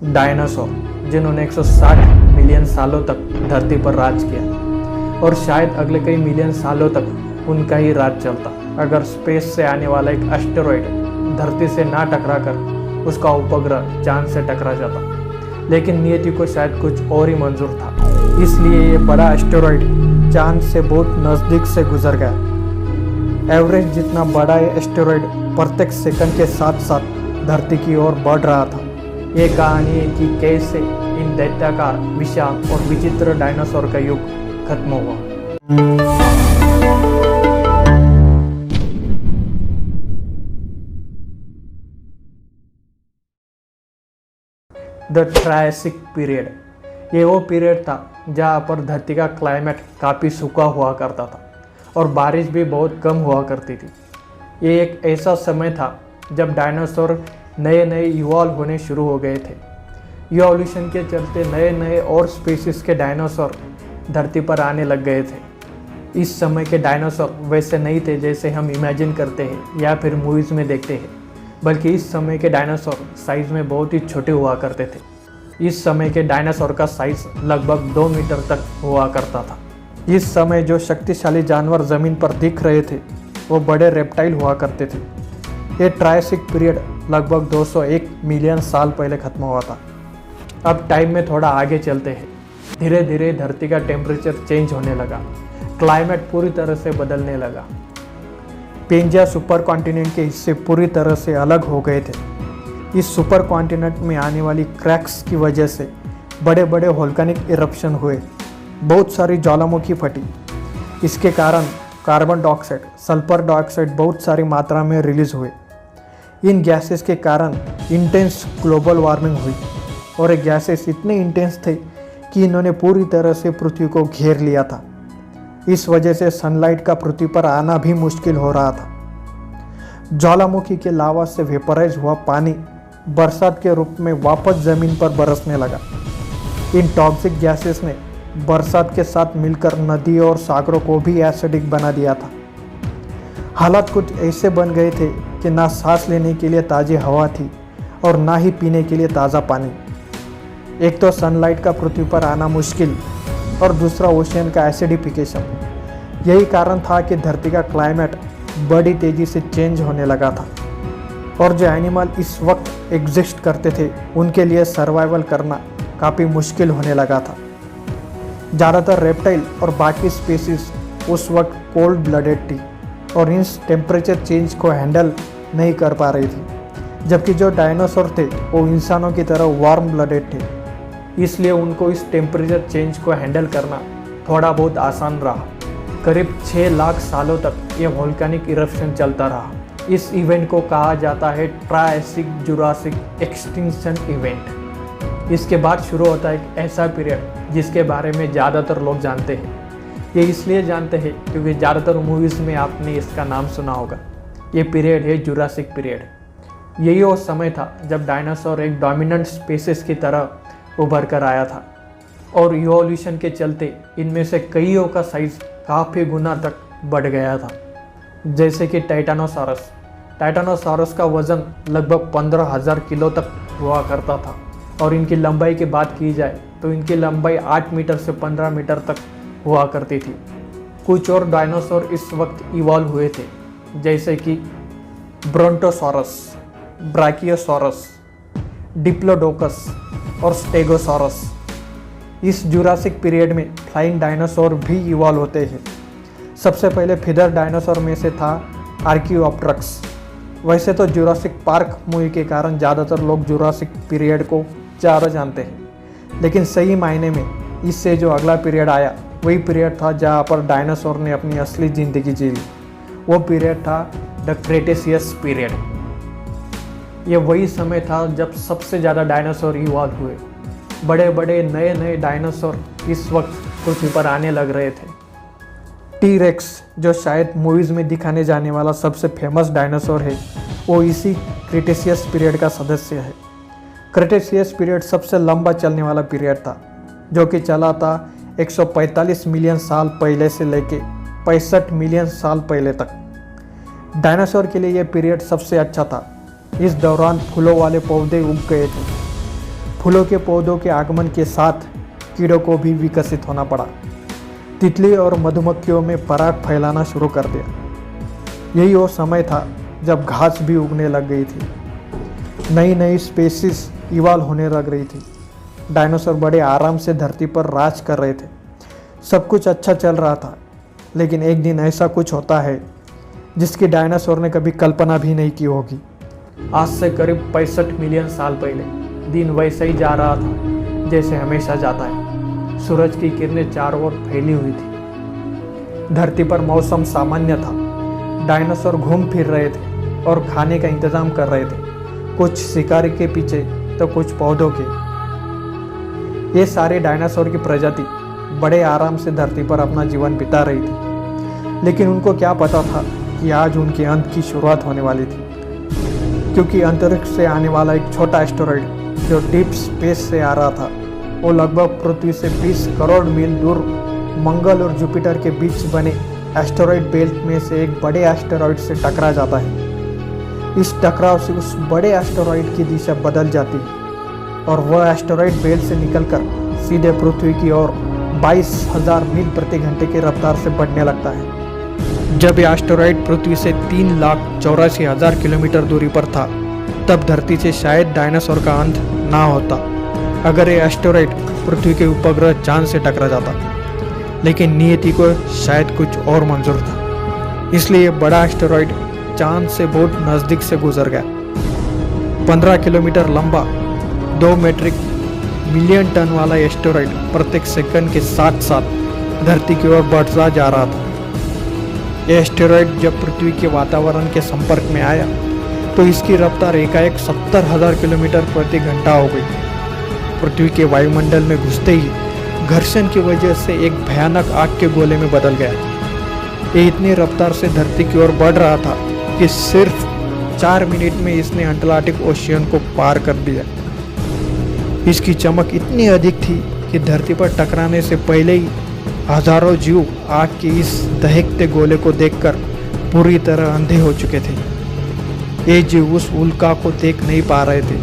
Dinosaur जिन्होंने 160 million सालों तक धरती पर राज किया और शायद अगले कई मिलियन सालों तक उनका ही राज चलता अगर स्पेस से आने वाला एक एस्टेरॉयड धरती से ना टकरा कर उसका उपग्रह चांद से टकरा जाता। लेकिन नियति को शायद कुछ और ही मंजूर था, इसलिए ये बड़ा एस्टेरॉयड चांद से बहुत नज़दीक से गुजर गया। एवरेस्ट जितना बड़ा ये एस्टेरॉयड प्रत्येक सेकंड के साथ साथ धरती की ओर बढ़ रहा था। ये कहानी है कि कैसे इन दैत्याकार विशाल और विचित्र डायनासोर का युग खत्म हुआ। द ट्रायसिक पीरियड, ये वो पीरियड था जहाँ पर धरती का क्लाइमेट काफ़ी सूखा हुआ करता था और बारिश भी बहुत कम हुआ करती थी। ये एक ऐसा समय था जब डायनासोर नए नए इवॉल्व होने शुरू हो गए थे। इवोल्यूशन के चलते नए नए और स्पीसीज के डायनासोर धरती पर आने लग गए थे। इस समय के डायनासोर वैसे नहीं थे जैसे हम इमेजिन करते हैं या फिर मूवीज़ में देखते हैं, बल्कि इस समय के डायनासोर साइज़ में बहुत ही छोटे हुआ करते थे। इस समय के डायनासोर का साइज़ लगभग 2 मीटर तक हुआ करता था। इस समय जो शक्तिशाली जानवर ज़मीन पर दिख रहे थे वो बड़े रेप्टाइल हुआ करते थे। ये ट्रायसिक पीरियड लगभग 201 मिलियन साल पहले ख़त्म हुआ था। अब टाइम में थोड़ा आगे चलते हैं। धीरे धीरे धरती का टेम्परेचर चेंज होने लगा, क्लाइमेट पूरी तरह से बदलने लगा। पेंजिया सुपर कॉन्टिनेंट के हिस्से पूरी तरह से अलग हो गए थे। इस सुपर कॉन्टिनेंट में आने वाली क्रैक्स की वजह से बड़े बड़े वोल्केनिक इरप्शन हुए, बहुत सारी ज्वालामुखी फटी। इसके कारण कार्बन डाइऑक्साइड, सल्फर डाइऑक्साइड बहुत सारी मात्रा में रिलीज हुए। इन गैसेस के कारण इंटेंस ग्लोबल वार्मिंग हुई और ये गैसेस इतने इंटेंस थे कि इन्होंने पूरी तरह से पृथ्वी को घेर लिया था। इस वजह से सनलाइट का पृथ्वी पर आना भी मुश्किल हो रहा था। ज्वालामुखी के लावा से वेपराइज हुआ पानी बरसात के रूप में वापस ज़मीन पर बरसने लगा। इन टॉक्सिक गैसेस ने बरसात के साथ मिलकर नदी और सागरों को भी एसिडिक बना दिया था। हालात कुछ ऐसे बन गए थे कि ना सांस लेने के लिए ताज़ी हवा थी और ना ही पीने के लिए ताज़ा पानी। एक तो सनलाइट का पृथ्वी पर आना मुश्किल और दूसरा ओशियन का एसिडिफिकेशन। यही कारण था कि धरती का क्लाइमेट बड़ी तेज़ी से चेंज होने लगा था और जो एनिमल इस वक्त एग्जिस्ट करते थे उनके लिए सर्वाइवल करना काफ़ी मुश्किल होने लगा था। ज़्यादातर रेप्टाइल और बाकी स्पीसीज उस वक्त कोल्ड ब्लडेड थी और इस टेम्परेचर चेंज को हैंडल नहीं कर पा रही थी, जबकि जो डायनासोर थे वो इंसानों की तरह वार्म ब्लडेड थे, इसलिए उनको इस टेम्परेचर चेंज को हैंडल करना थोड़ा बहुत आसान रहा। करीब 6 लाख सालों तक ये वोल्केनिक इरप्शन चलता रहा। इस इवेंट को कहा जाता है ट्रायसिक जुरासिक एक्सटिंक्शन इवेंट। इसके बाद शुरू होता है एक ऐसा पीरियड जिसके बारे में ज़्यादातर लोग जानते हैं। ये इसलिए जानते हैं क्योंकि ज़्यादातर मूवीज़ में आपने इसका नाम सुना होगा। ये पीरियड है जुरासिक पीरियड। यही वो समय था जब डायनासोर एक डोमिनेंट स्पीसीज की तरह उभर कर आया था और इवोल्यूशन के चलते इनमें से कईयों का साइज़ काफ़ी गुना तक बढ़ गया था। जैसे कि टाइटानोसॉरस का वज़न लगभग 15,000 किलो तक हुआ करता था और इनकी लंबाई की बात की जाए तो इनकी लंबाई 8 मीटर से 15 मीटर तक हुआ करती थी। कुछ और डायनासोर इस वक्त इवॉल्व हुए थे, जैसे कि ब्रोंटोसॉरस, ब्राकियोसॉरस, डिप्लोडोकस और स्टेगोसॉरस। इस जुरासिक पीरियड में फ्लाइंग डायनासोर भी इवॉल्व होते हैं। सबसे पहले फीदर डायनासोर में से था आर्कियोप्टेरक्स। वैसे तो जुरासिक पार्क मूवी के कारण ज़्यादातर लोग जुरासिक पीरियड को ज़्यादा जानते हैं, लेकिन सही मायने में इससे जो अगला पीरियड आया वही पीरियड था जहाँ पर डायनासोर ने अपनी असली ज़िंदगी जी ली। वो पीरियड था द क्रेटेशियस पीरियड। ये वही समय था जब सबसे ज़्यादा डायनासोर इवॉल्व हुए। बड़े बड़े नए नए डायनासोर इस वक्त पृथ्वी पर आने लग रहे थे। टी-रेक्स, जो शायद मूवीज़ में दिखाने जाने वाला सबसे फेमस डायनासोर है, वो इसी क्रेटेशियस पीरियड का सदस्य है। क्रेटेशियस पीरियड सबसे लंबा चलने वाला पीरियड था, जो कि चला था 145 मिलियन साल पहले से लेके 65 मिलियन साल पहले तक। डायनासोर के लिए यह पीरियड सबसे अच्छा था। इस दौरान फूलों वाले पौधे उग गए थे। फूलों के पौधों के आगमन के साथ कीड़ों को भी विकसित होना पड़ा। तितली और मधुमक्खियों में पराग फैलाना शुरू कर दिया। यही वो समय था जब घास भी उगने लग गई थी। नई नई स्पेसीज इवॉल्व होने लग रही थी। डायनासोर बड़े आराम से धरती पर राज कर रहे थे। सब कुछ अच्छा चल रहा था, लेकिन एक दिन ऐसा कुछ होता है जिसकी डायनासोर ने कभी कल्पना भी नहीं की होगी। आज से करीब 65 मिलियन साल पहले दिन वैसे ही जा रहा था जैसे हमेशा जाता है। सूरज की किरणें चारों ओर फैली हुई थी। धरती पर मौसम सामान्य था। डायनासोर घूम फिर रहे थे और खाने का इंतजाम कर रहे थे, कुछ शिकारी के पीछे तो कुछ पौधों के। ये सारे डायनासोर की प्रजाति बड़े आराम से धरती पर अपना जीवन बिता रही थी, लेकिन उनको क्या पता था कि आज उनके अंत की शुरुआत होने वाली थी, क्योंकि अंतरिक्ष से आने वाला एक छोटा एस्टेरॉइड जो डीप स्पेस से आ रहा था, वो लगभग पृथ्वी से 20 करोड़ मील दूर मंगल और जुपिटर के बीच बने एस्टेरॉइड बेल्ट में से एक बड़े एस्टेरॉइड से टकरा जाता है। इस टकराव से उस बड़े एस्टेरॉइड की दिशा बदल जाती है और वह एस्टेरॉइड बेल्ट से निकलकर सीधे पृथ्वी की ओर 22,000 मील प्रति घंटे की रफ्तार से बढ़ने लगता है। जब यह एस्टेरॉइड पृथ्वी से 3,84,000 किलोमीटर दूरी पर था, तब धरती से शायद डायनासोर का अंत ना होता अगर यह एस्टेरॉइड पृथ्वी के उपग्रह चांद से टकरा जाता। लेकिन नियति को शायद कुछ और मंजूर था, इसलिए बड़ा एस्टेरॉइड चांद से बहुत नज़दीक से गुजर गया। 15 किलोमीटर लंबा 2 मेट्रिक मिलियन टन वाला एस्टेरॉइड प्रत्येक सेकंड के साथ साथ धरती की ओर बढ़ता जा रहा था। यह एस्टेरॉइड जब पृथ्वी के वातावरण के संपर्क में आया तो इसकी रफ्तार एकाएक 70,000 किलोमीटर प्रति घंटा हो गई। पृथ्वी के वायुमंडल में घुसते ही घर्षण की वजह से एक भयानक आग के गोले में बदल गया। ये इतनी रफ्तार से धरती की ओर बढ़ रहा था कि सिर्फ 4 मिनट में इसने अटलांटिक ओशियन को पार कर दिया। इसकी चमक इतनी अधिक थी कि धरती पर टकराने से पहले ही हजारों जीव आग के इस दहकते गोले को देखकर पूरी तरह अंधे हो चुके थे। ये जीव उस उल्का को देख नहीं पा रहे थे,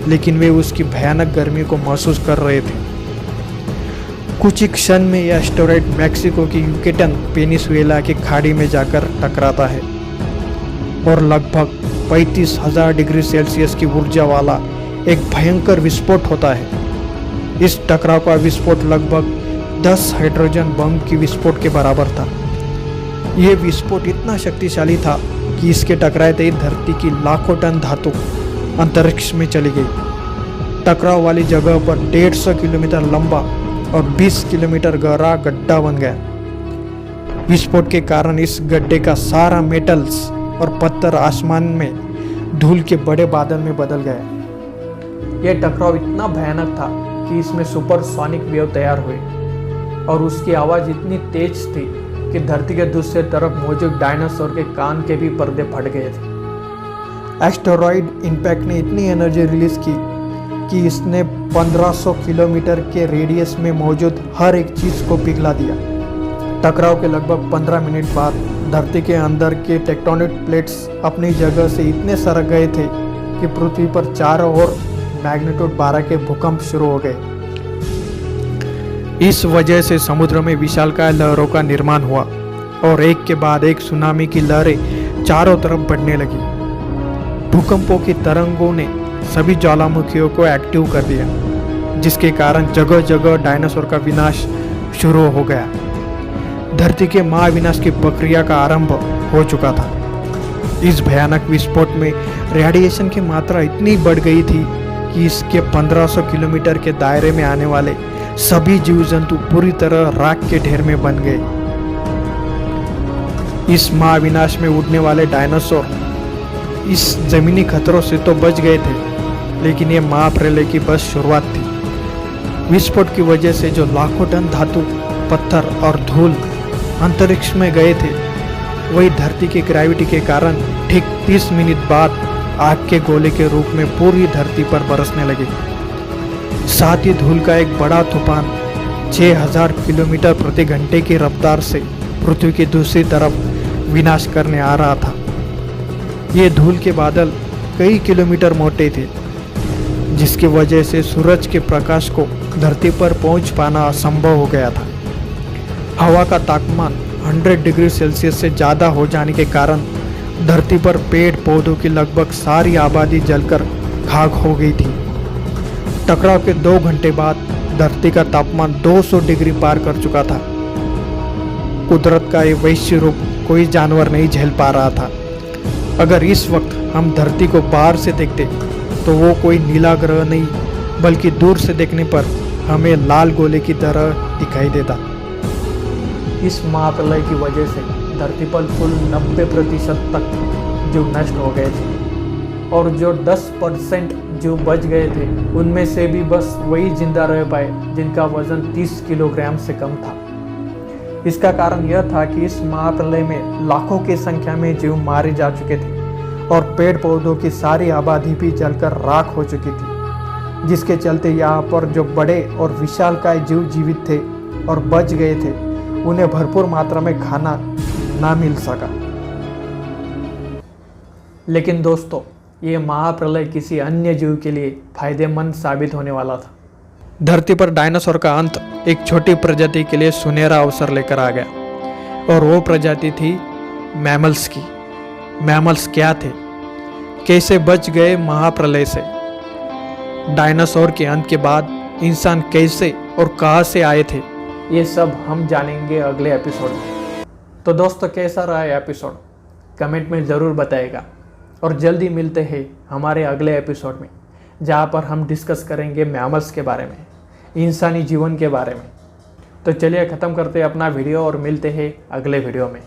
लेकिन वे उसकी भयानक गर्मी को महसूस कर रहे थे। कुछ ही क्षण में यह एस्टेरॉइड मैक्सिको की युकेटन पेनिसुएला की खाड़ी में जाकर टकराता है और लगभग 35,000 डिग्री सेल्सियस की ऊर्जा वाला एक भयंकर विस्फोट होता है। इस टकराव का विस्फोट लगभग 10 हाइड्रोजन बम की विस्फोट के बराबर था। यह विस्फोट इतना शक्तिशाली था कि इसके टकराते ही धरती की लाखों टन धातु अंतरिक्ष में चली गई। टकराव वाली जगह पर 150 किलोमीटर लंबा और 20 किलोमीटर गहरा गड्ढा बन गया। विस्फोट के कारण इस गड्ढे का सारा मेटल्स और पत्थर आसमान में धूल के बड़े बादल में बदल गया। यह टकराव इतना भयानक था कि इसमें सुपरसोनिक वेव तैयार हुए और उसकी आवाज़ इतनी तेज थी कि धरती के दूसरे तरफ मौजूद डायनासोर के कान के भी पर्दे फट गए थे। एस्टेरॉइड इम्पैक्ट ने इतनी एनर्जी रिलीज की कि इसने 1500 किलोमीटर के रेडियस में मौजूद हर एक चीज़ को पिघला दिया। टकराव के लगभग 15 मिनट बाद धरती के अंदर के टेक्टोनिक प्लेट्स अपनी जगह से इतने सरक गए थे कि पृथ्वी पर चारों ओर मैग्नीट्यूड 12 के भूकंप शुरू हो गए। इस वजह से समुद्र में विशालकाय लहरों का निर्माण हुआ और एक के बाद एक सुनामी की लहरें चारों तरफ बढ़ने लगी। भूकंपों की तरंगों ने सभी ज्वालामुखियों को एक्टिव कर दिया, जिसके कारण जगह जगह डायनासोर का विनाश शुरू हो गया। धरती के महाविनाश की प्रक्रिया का आरंभ हो चुका था। इस भयानक विस्फोट में रेडिएशन की मात्रा इतनी बढ़ गई थी कि इसके 1500 किलोमीटर के दायरे में आने वाले सभी जीव जंतु पूरी तरह राख के ढेर में बन गए। इस महाविनाश में उड़ने वाले डायनासोर इस जमीनी खतरों से तो बच गए थे, लेकिन ये महाप्रलय की बस शुरुआत थी। विस्फोट की वजह से जो लाखों टन धातु, पत्थर और धूल अंतरिक्ष में गए थे, वही धरती की ग्रेविटी के कारण ठीक 30 मिनट बाद आग के गोले के रूप में पूरी धरती पर बरसने लगे। साथ ही धूल का एक बड़ा तूफान 6000 किलोमीटर प्रति घंटे की रफ्तार से पृथ्वी की दूसरी तरफ विनाश करने आ रहा था। ये धूल के बादल कई किलोमीटर मोटे थे। जिसकी वजह से सूरज के प्रकाश को धरती पर पहुंच पाना असंभव हो गया था। हवा का तापमान 100 डिग्री सेल्सियस से ज़्यादा हो जाने के कारण धरती पर पेड़ पौधों की लगभग सारी आबादी जलकर खाक हो गई थी। टकराव के 2 घंटे बाद धरती का तापमान 200 डिग्री पार कर चुका था। कुदरत का ये वैश्य रूप कोई जानवर नहीं झेल पा रहा था। अगर इस वक्त हम धरती को बाहर से देखते तो वो कोई नीला ग्रह नहीं बल्कि दूर से देखने पर हमें लाल गोले की तरह दिखाई देता। इस महाप्रलय की वजह से धरती पर कुल 90% तक जीव नष्ट हो गए थे और जो 10% जीव बच गए थे उनमें से भी बस वही जिंदा रह पाए जिनका वजन 30 किलोग्राम से कम था। इसका कारण यह था कि इस महाप्रलय में लाखों की संख्या में जीव मारे जा चुके थे और पेड़ पौधों की सारी आबादी भी जलकर राख हो चुकी थी, जिसके चलते यहाँ पर जो बड़े और विशालकाय जीव जीवित थे और बच गए थे उन्हें भरपूर मात्रा में खाना ना मिल सका। लेकिन दोस्तों, ये महाप्रलय किसी अन्य जीव के लिए फायदेमंद साबित होने वाला था। धरती पर डायनासोर का अंत एक छोटी प्रजाति के लिए सुनहरा अवसर लेकर आ गया और वो प्रजाति थी मैमल्स की। मैमल्स क्या थे, कैसे बच गए महाप्रलय से, डायनासोर के अंत के बाद इंसान कैसे और कहाँ से आए थे, ये सब हम जानेंगे अगले एपिसोड में। तो दोस्तों, कैसा रहा है एपिसोड कमेंट में ज़रूर बताइएगा और जल्दी मिलते हैं हमारे अगले एपिसोड में, जहाँ पर हम डिस्कस करेंगे मैमल्स के बारे में, इंसानी जीवन के बारे में। तो चलिए ख़त्म करते हैं अपना वीडियो और मिलते हैं अगले वीडियो में।